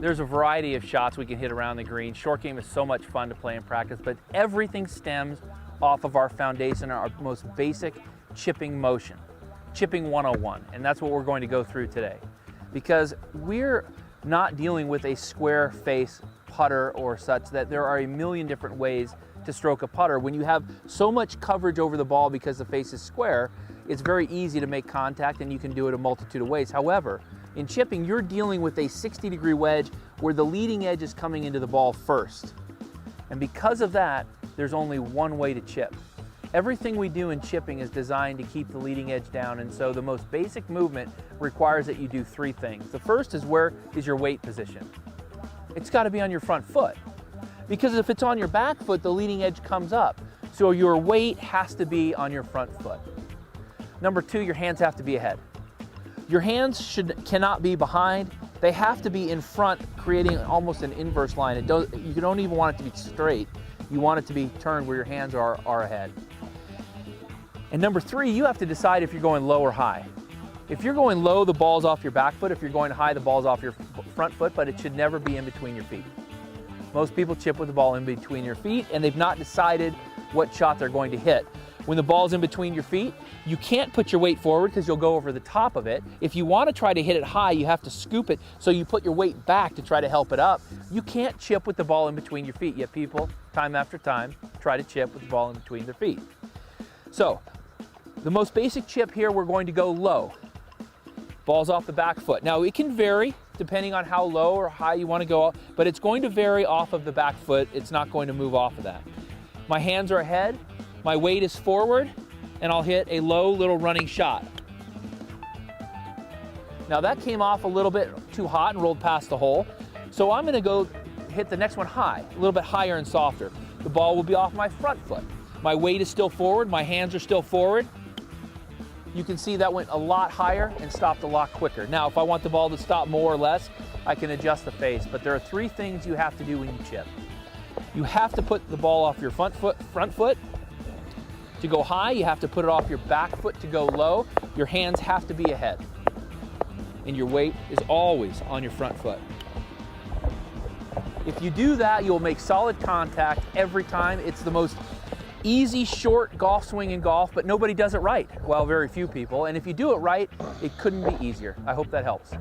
There's a variety of shots we can hit around the green. Short game is so much fun to play in practice, but everything stems off of our foundation, our most basic chipping motion, chipping 101, and that's what we're going to go through today. Because we're not dealing with a square face putter or such, that there are a million different ways to stroke a putter. When you have so much coverage over the ball because the face is square, it's very easy to make contact, and you can do it a multitude of ways. However, in chipping, you're dealing with a 60-degree wedge where the leading edge is coming into the ball first. And because of that, there's only one way to chip. Everything we do in chipping is designed to keep the leading edge down, and so the most basic movement requires that you do three things. The first is, where is your weight position? It's got to be on your front foot, because if it's on your back foot, the leading edge comes up. So your weight has to be on your front foot. Number two, your hands have to be ahead. Your hands cannot be behind. They have to be in front, creating almost an inverse line. You don't even want it to be straight. You want it to be turned where your hands are ahead. And number three, you have to decide if you're going low or high. If you're going low, the ball's off your back foot. If you're going high, the ball's off your front foot, but it should never be in between your feet. Most people chip with the ball in between your feet, and they've not decided what shot they're going to hit. When the ball's in between your feet, you can't put your weight forward because you'll go over the top of it. If you want to try to hit it high, you have to scoop it, so you put your weight back to try to help it up. You can't chip with the ball in between your feet, yet people, time after time, try to chip with the ball in between their feet. So, the most basic chip here, we're going to go low. Ball's off the back foot. Now, it can vary depending on how low or high you want to go, but it's going to vary off of the back foot. It's not going to move off of that. My hands are ahead, my weight is forward, and I'll hit a low little running shot. Now that came off a little bit too hot and rolled past the hole, so I'm going to go hit the next one high, a little bit higher and softer. The ball will be off my front foot. My weight is still forward, my hands are still forward. You can see that went a lot higher and stopped a lot quicker. Now, if I want the ball to stop more or less, I can adjust the face, but there are three things you have to do when you chip. You have to put the ball off your front foot. To go high, you have to put it off your back foot to go low. Your hands have to be ahead. And your weight is always on your front foot. If you do that, you'll make solid contact every time. It's the most easy, short golf swing in golf, but nobody does it right. Well, very few people. And if you do it right, it couldn't be easier. I hope that helps.